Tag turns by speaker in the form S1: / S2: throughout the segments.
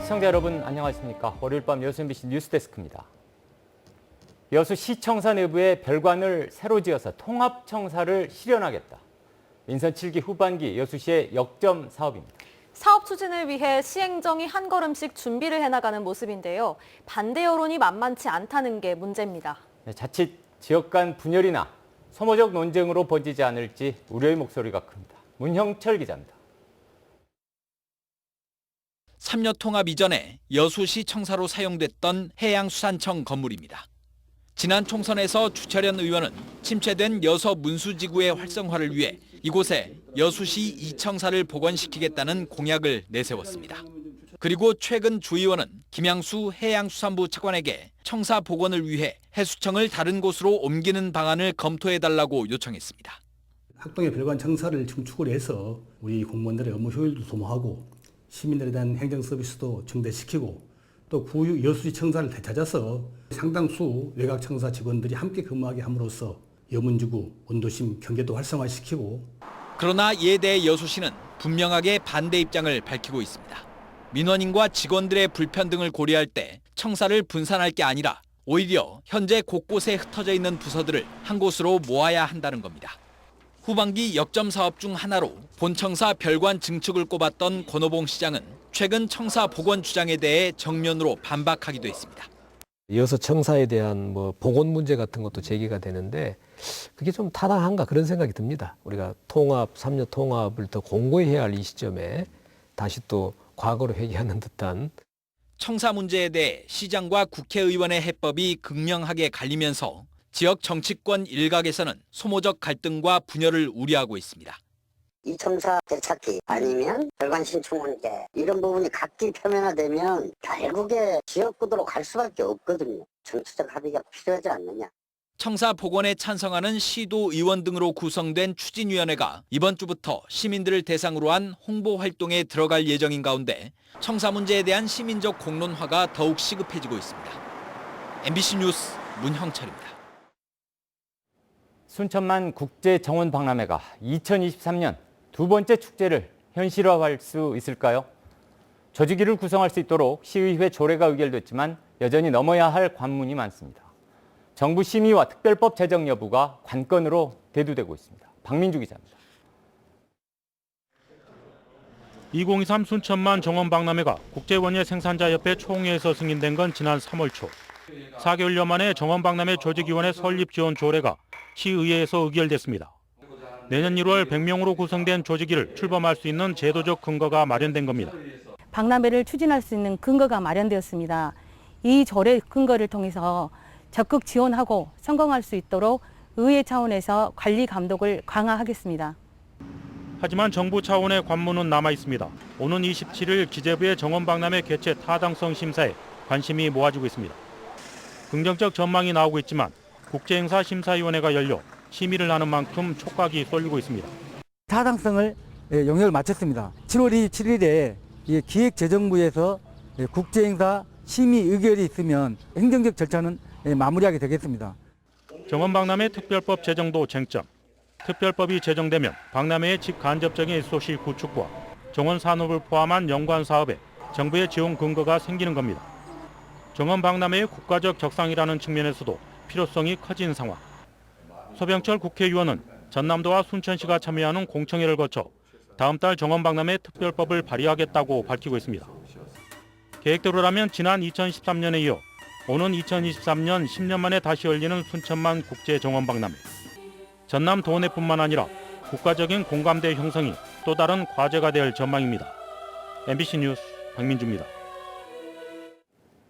S1: 시청자 여러분 안녕하십니까. 월요일 밤 여수 MBC 뉴스데스크입니다. 여수시청사 내부에 별관을 새로 지어서 통합청사를 실현하겠다. 민선 7기 후반기 여수시의 역점 사업입니다.
S2: 사업 추진을 위해 시행정이 한 걸음씩 준비를 해나가는 모습인데요. 반대 여론이 만만치 않다는 게 문제입니다.
S1: 자칫 지역 간 분열이나 소모적 논쟁으로 번지지 않을지 우려의 목소리가 큽니다. 문형철 기자입니다.
S3: 삼려통합 이전에 여수시 청사로 사용됐던 해양수산청 건물입니다. 지난 총선에서 주철현 의원은 침체된 여서 문수지구의 활성화를 위해 이곳에 여수시 이청사를 복원시키겠다는 공약을 내세웠습니다. 그리고 최근 주 의원은 김양수 해양수산부 차관에게 청사 복원을 위해 해수청을 다른 곳으로 옮기는 방안을 검토해달라고 요청했습니다.
S4: 학동의 별관 청사를 증축을 해서 우리 공무원들의 업무 효율도 소모하고 시민들에 대한 행정 서비스도 증대시키고 또 여수시 청사를 되찾아서 상당수 외곽 청사 직원들이 함께 근무하게 함으로써 여문지구, 원도심, 경계도 활성화시키고.
S3: 그러나 이에 대해 여수시는 분명하게 반대 입장을 밝히고 있습니다. 민원인과 직원들의 불편 등을 고려할 때 청사를 분산할 게 아니라 오히려 현재 곳곳에 흩어져 있는 부서들을 한 곳으로 모아야 한다는 겁니다. 후반기 역점 사업 중 하나로 본청사 별관 증축을 꼽았던 권오봉 시장은 최근 청사 복원 주장에 대해 정면으로 반박하기도 했습니다.
S5: 여서 청사에 대한 복원 문제 같은 것도 제기가 되는데 그게 좀 타당한가 그런 생각이 듭니다. 우리가 삼려 통합을 더 공고히 해야 할 이 시점에 다시 또 과거로 회귀하는 듯한.
S3: 청사 문제에 대해 시장과 국회의원의 해법이 극명하게 갈리면서 지역 정치권 일각에서는 소모적 갈등과 분열을 우려하고 있습니다.
S6: 이 청사 되찾기 아니면 별관 신축 문제 이런 부분이 각기 표면화되면 결국에 지역구도로 갈 수밖에 없거든요. 정치적 합의가 필요하지 않느냐.
S3: 청사 복원에 찬성하는 시도 의원 등으로 구성된 추진위원회가 이번 주부터 시민들을 대상으로 한 홍보 활동에 들어갈 예정인 가운데 청사 문제에 대한 시민적 공론화가 더욱 시급해지고 있습니다. MBC 뉴스 문형철입니다.
S1: 순천만 국제정원박람회가 2023년 두 번째 축제를 현실화할 수 있을까요? 조직위를 구성할 수 있도록 시의회 조례가 의결됐지만 여전히 넘어야 할 관문이 많습니다. 정부 심의와 특별법 제정 여부가 관건으로 대두되고 있습니다. 박민주 기자입니다.
S7: 2023 순천만 정원박람회가 국제원예 생산자협회 총회에서 승인된 건 지난 3월 초. 4개월여 만에 정원박람회 조직위원회 설립 지원 조례가 시의회에서 의결됐습니다. 내년 1월 100명으로 구성된 조직위를 출범할 수 있는 제도적 근거가 마련된 겁니다.
S8: 박람회를 추진할 수 있는 근거가 마련되었습니다. 이 조례 근거를 통해서 적극 지원하고 성공할 수 있도록 의회 차원에서 관리 감독을 강화하겠습니다.
S7: 하지만 정부 차원의 관문은 남아 있습니다. 오는 27일 기재부의 정원박람회 개최 타당성 심사에 관심이 모아지고 있습니다. 긍정적 전망이 나오고 있지만 국제행사심사위원회가 열려 심의를 하는 만큼 촉각이 쏠리고 있습니다.
S9: 타당성을 영역을 마쳤습니다. 7월 27일에 기획재정부에서 국제행사 심의 의결이 있으면 행정적 절차는 마무리하게 되겠습니다.
S7: 정원박람회 특별법 제정도 쟁점. 특별법이 제정되면 박람회의 직간접적인 SOC 구축과 정원 산업을 포함한 연관 사업에 정부의 지원 근거가 생기는 겁니다. 정원박람회의 국가적 적성이라는 측면에서도 필요성이 커진 상황. 소병철 국회의원은 전남도와 순천시가 참여하는 공청회를 거쳐 다음 달 정원박람회 특별법을 발의하겠다고 밝히고 있습니다. 계획대로라면 지난 2013년에 이어 오는 2023년 10년 만에 다시 열리는 순천만 국제정원박람회. 전남 도내뿐만 아니라 국가적인 공감대 형성이 또 다른 과제가 될 전망입니다. MBC 뉴스 박민주입니다.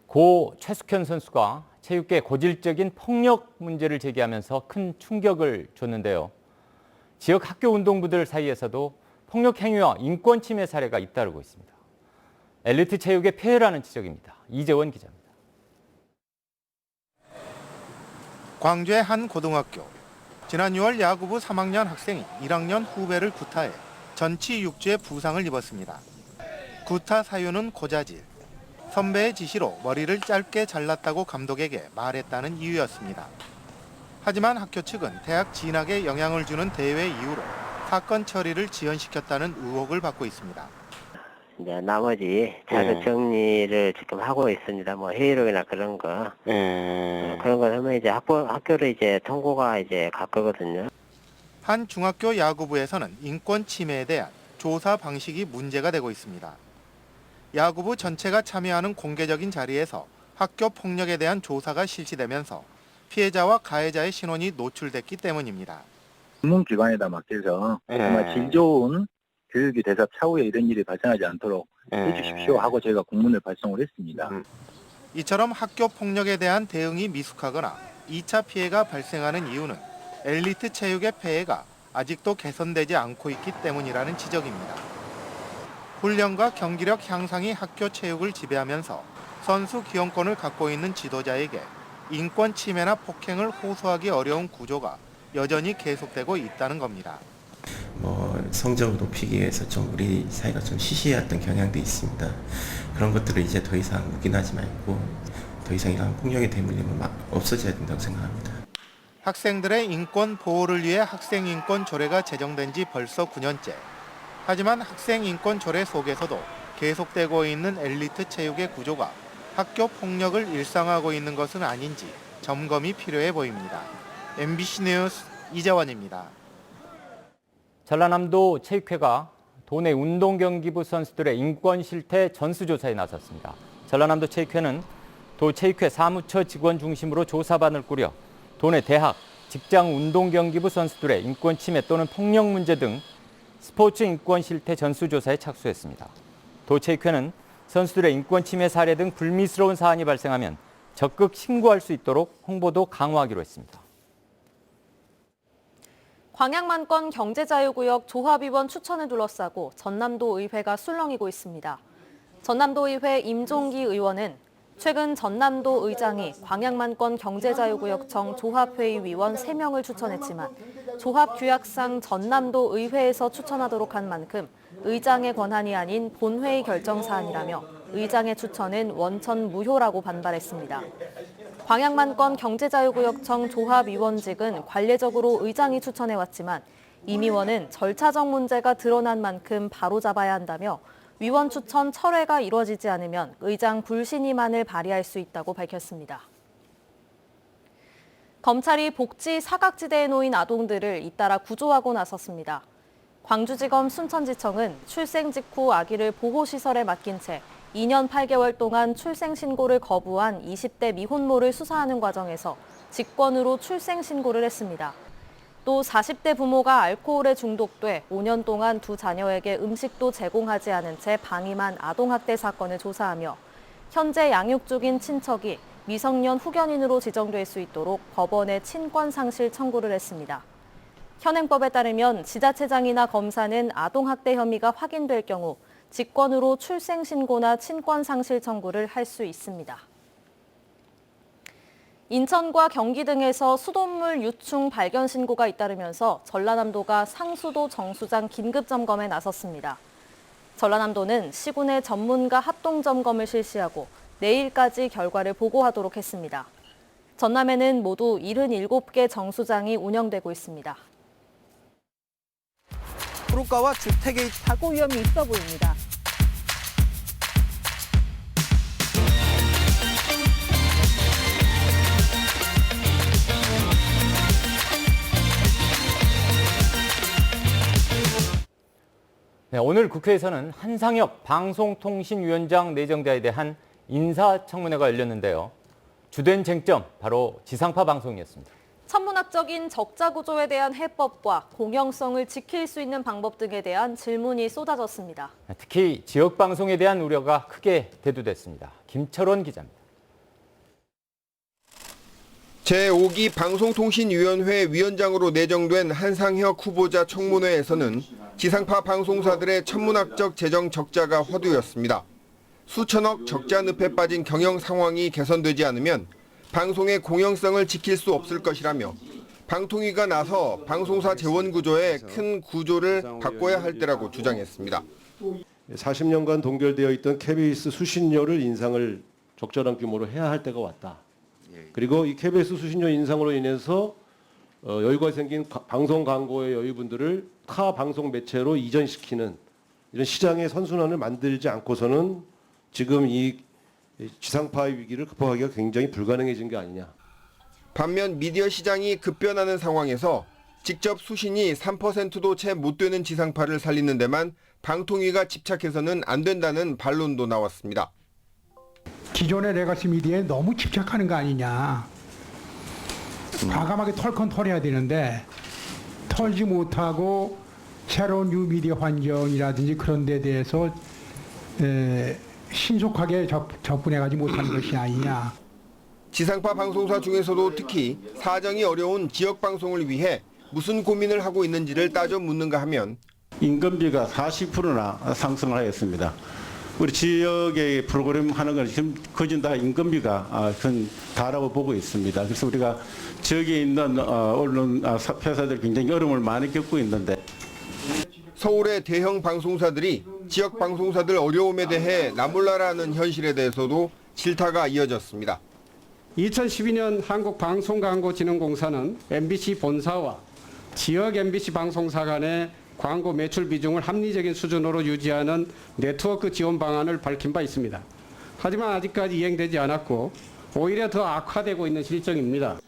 S1: 고 최숙현 선수가 체육계 고질적인 폭력 문제를 제기하면서 큰 충격을 줬는데요. 지역 학교 운동부들 사이에서도 폭력 행위와 인권 침해 사례가 잇따르고 있습니다. 엘리트 체육의 폐해라는 지적입니다. 이재원 기자입니다.
S10: 광주의 한 고등학교. 지난 6월 야구부 3학년 학생이 1학년 후배를 구타해 전치 6주의 부상을 입었습니다. 구타 사유는 고자질. 선배의 지시로 머리를 짧게 잘랐다고 감독에게 말했다는 이유였습니다. 하지만 학교 측은 대학 진학에 영향을 주는 대회 이유로 사건 처리를 지연시켰다는 의혹을 받고 있습니다.
S11: 이제 나머지 자료 정리를 지금 하고 있습니다. 뭐 회의록이나 그런 거. 그런 거 하면 이제 학교로 이제 통보가 이제 갈 거거든요.
S10: 한 중학교 야구부에서는 인권 침해에 대한 조사 방식이 문제가 되고 있습니다. 야구부 전체가 참여하는 공개적인 자리에서 학교 폭력에 대한 조사가 실시되면서 피해자와 가해자의 신원이 노출됐기 때문입니다.
S12: 전문기관에다 맡겨서 정말 질 좋은 교육이 돼서 차후에 이런 일이 발생하지 않도록 해주십시오 하고 저희가 공문을 발송을 했습니다.
S10: 이처럼 학교 폭력에 대한 대응이 미숙하거나 2차 피해가 발생하는 이유는 엘리트 체육의 폐해가 아직도 개선되지 않고 있기 때문이라는 지적입니다. 훈련과 경기력 향상이 학교 체육을 지배하면서 선수 기용권을 갖고 있는 지도자에게 인권 침해나 폭행을 호소하기 어려운 구조가 여전히 계속되고 있다는 겁니다.
S13: 성적을 높이기 위해서 좀 우리 사회가 좀 시시했던 경향도 있습니다. 그런 것들을 이제 더 이상 묵인하지 말고 더 이상 이런 폭력의 대물림은 없어져야 된다고 생각합니다.
S10: 학생들의 인권 보호를 위해 학생인권 조례가 제정된 지 벌써 9년째. 하지만 학생인권 조례 속에서도 계속되고 있는 엘리트 체육의 구조가 학교 폭력을 일상화하고 있는 것은 아닌지 점검이 필요해 보입니다. MBC 뉴스 이재원입니다.
S1: 전라남도 체육회가 도내 운동경기부 선수들의 인권 실태 전수조사에 나섰습니다. 전라남도 체육회는 도체육회 사무처 직원 중심으로 조사반을 꾸려 도내 대학, 직장 운동경기부 선수들의 인권 침해 또는 폭력 문제 등 스포츠 인권 실태 전수조사에 착수했습니다. 도체육회는 선수들의 인권 침해 사례 등 불미스러운 사안이 발생하면 적극 신고할 수 있도록 홍보도 강화하기로 했습니다.
S2: 광양만권 경제자유구역 조합위원 추천을 둘러싸고 전남도 의회가 술렁이고 있습니다. 전남도 의회 임종기 의원은 최근 전남도 의장이 광양만권 경제자유구역청 조합회의 위원 3명을 추천했지만 조합규약상 전남도 의회에서 추천하도록 한 만큼 의장의 권한이 아닌 본회의 결정 사안이라며 의장의 추천은 원천 무효라고 반발했습니다. 광양만권 경제자유구역청 조합위원직은 관례적으로 의장이 추천해왔지만 임 의원은 절차적 문제가 드러난 만큼 바로잡아야 한다며 위원 추천 철회가 이루어지지 않으면 의장 불신임안을 발의할 수 있다고 밝혔습니다. 검찰이 복지 사각지대에 놓인 아동들을 잇따라 구조하고 나섰습니다. 광주지검 순천지청은 출생 직후 아기를 보호시설에 맡긴 채 2년 8개월 동안 출생신고를 거부한 20대 미혼모를 수사하는 과정에서 직권으로 출생신고를 했습니다. 또 40대 부모가 알코올에 중독돼 5년 동안 두 자녀에게 음식도 제공하지 않은 채 방임한 아동학대 사건을 조사하며 현재 양육 중인 친척이 미성년 후견인으로 지정될 수 있도록 법원에 친권상실 청구를 했습니다. 현행법에 따르면 지자체장이나 검사는 아동학대 혐의가 확인될 경우 직권으로 출생신고나 친권상실 청구를 할 수 있습니다. 인천과 경기 등에서 수돗물 유충 발견 신고가 잇따르면서 전라남도가 상수도 정수장 긴급점검에 나섰습니다. 전라남도는 시군의 전문가 합동점검을 실시하고 내일까지 결과를 보고하도록 했습니다. 전남에는 모두 77개 정수장이 운영되고 있습니다.
S14: 도로가와 주택의 사고 위험이 있어 보입니다.
S1: 네, 오늘 국회에서는 한상혁 방송통신위원장 내정자에 대한 인사청문회가 열렸는데요. 주된 쟁점, 바로 지상파 방송이었습니다.
S2: 천문학적인 적자 구조에 대한 해법과 공영성을 지킬 수 있는 방법 등에 대한 질문이 쏟아졌습니다.
S1: 특히 지역 방송에 대한 우려가 크게 대두됐습니다. 김철원 기자입니다.
S15: 제5기 방송통신위원회 위원장으로 내정된 한상혁 후보자 청문회에서는 지상파 방송사들의 천문학적 재정 적자가 화두였습니다. 수천억 적자 늪에 빠진 경영 상황이 개선되지 않으면 방송의 공영성을 지킬 수 없을 것이라며 방통위가 나서 방송사 재원 구조에 큰 구조를 바꿔야 할 때라고 주장했습니다.
S16: 40년간 동결되어 있던 KBS 수신료를 인상을 적절한 규모로 해야 할 때가 왔다. 그리고 이 KBS 수신료 인상으로 인해서 여유가 생긴 방송 광고의 여유분들을 타 방송 매체로 이전시키는 이런 시장의 선순환을 만들지 않고서는 지금 이 지상파의 위기를 극복하기가 굉장히 불가능해진 게 아니냐.
S15: 반면 미디어 시장이 급변하는 상황에서 직접 수신이 3%도 채 못 되는 지상파를 살리는 데만 방통위가 집착해서는 안 된다는 반론도 나왔습니다.
S17: 기존의 레거시 미디어에 너무 집착하는 거 아니냐. 과감하게 털건 털어야 되는데 털지 못하고 새로운 뉴미디어 환경이라든지 그런 데 대해서 신속하게 접근해가지 못하는 것이 아니냐.
S15: 지상파 방송사 중에서도 특히 사정이 어려운 지역 방송을 위해 무슨 고민을 하고 있는지를 따져 묻는가 하면
S18: 인건비가 40%나 상승을 하였습니다. 우리 지역의 프로그램 하는 건 지금 거진 다 인건비가 다라고 보고 있습니다. 그래서 우리가 지역에 있는 언론 회사들 굉장히 어려움을 많이 겪고 있는데
S15: 서울의 대형 방송사들이 지역 방송사들 어려움에 대해 나몰라라는 현실에 대해서도 질타가 이어졌습니다.
S19: 2012년 한국방송광고진흥공사는 MBC 본사와 지역 MBC 방송사 간의 광고 매출 비중을 합리적인 수준으로 유지하는 네트워크 지원 방안을 밝힌 바 있습니다. 하지만 아직까지 이행되지 않았고 오히려 더 악화되고 있는 실정입니다.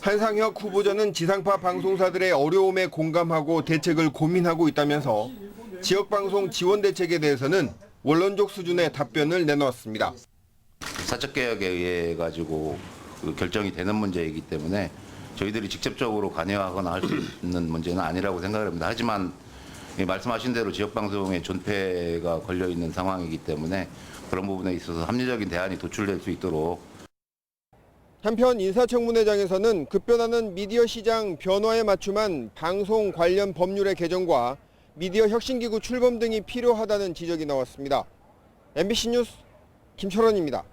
S15: 한상혁 후보자는 지상파 방송사들의 어려움에 공감하고 대책을 고민하고 있다면서 지역방송 지원 대책에 대해서는 원론적 수준의 답변을 내놓았습니다.
S20: 사적개혁에 의해 가지고 결정이 되는 문제이기 때문에 저희들이 직접적으로 관여하거나 할 수 있는 문제는 아니라고 생각을 합니다. 하지만 말씀하신 대로 지역방송의 존폐가 걸려있는 상황이기 때문에 그런 부분에 있어서 합리적인 대안이 도출될 수 있도록.
S15: 한편 인사청문회장에서는 급변하는 미디어 시장 변화에 맞춤한 방송 관련 법률의 개정과 미디어 혁신기구 출범 등이 필요하다는 지적이 나왔습니다. MBC 뉴스 김철원입니다.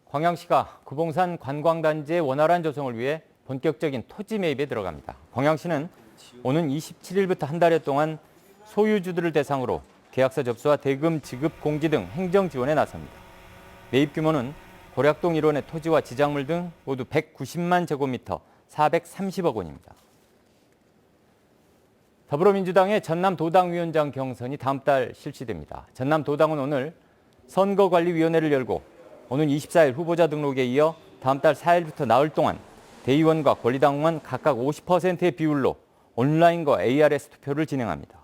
S1: 광양시가 구봉산 관광단지의 원활한 조성을 위해 본격적인 토지 매입에 들어갑니다. 광양시는 오는 27일부터 한 달여 동안 소유주들을 대상으로 계약서 접수와 대금 지급 공지 등 행정 지원에 나섭니다. 매입 규모는 고략동 일원의 토지와 지작물 등 모두 190만 제곱미터 430억 원입니다. 더불어민주당의 전남도당위원장 경선이 다음 달 실시됩니다. 전남도당은 오늘 선거관리위원회를 열고 오는 24일 후보자 등록에 이어 다음 달 4일부터 나흘 동안 대의원과 권리당원 각각 50%의 비율로 온라인과 ARS 투표를 진행합니다.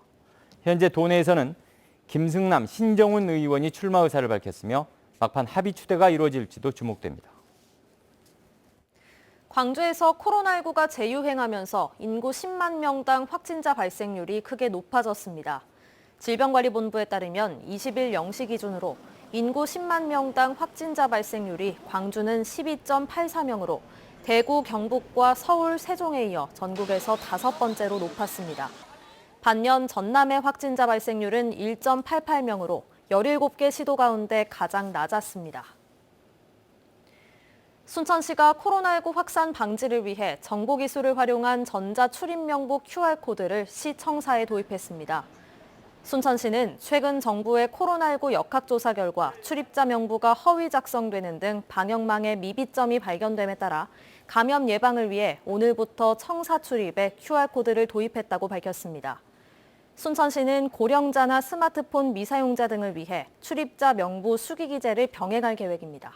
S1: 현재 도내에서는 김승남, 신정훈 의원이 출마 의사를 밝혔으며 막판 합의 추대가 이루어질지도 주목됩니다.
S2: 광주에서 코로나19가 재유행하면서 인구 10만 명당 확진자 발생률이 크게 높아졌습니다. 질병관리본부에 따르면 20일 0시 기준으로 인구 10만 명당 확진자 발생률이 광주는 12.84명으로 대구, 경북과 서울, 세종에 이어 전국에서 5번째로 높았습니다. 반면 전남의 확진자 발생률은 1.88명으로 17개 시도 가운데 가장 낮았습니다. 순천시가 코로나19 확산 방지를 위해 정보기술을 활용한 전자출입명부 QR코드를 시청사에 도입했습니다. 순천시는 최근 정부의 코로나19 역학조사 결과 출입자 명부가 허위 작성되는 등 방역망의 미비점이 발견됨에 따라 감염 예방을 위해 오늘부터 청사 출입에 QR코드를 도입했다고 밝혔습니다. 순천시는 고령자나 스마트폰 미사용자 등을 위해 출입자 명부 수기 기제를 병행할 계획입니다.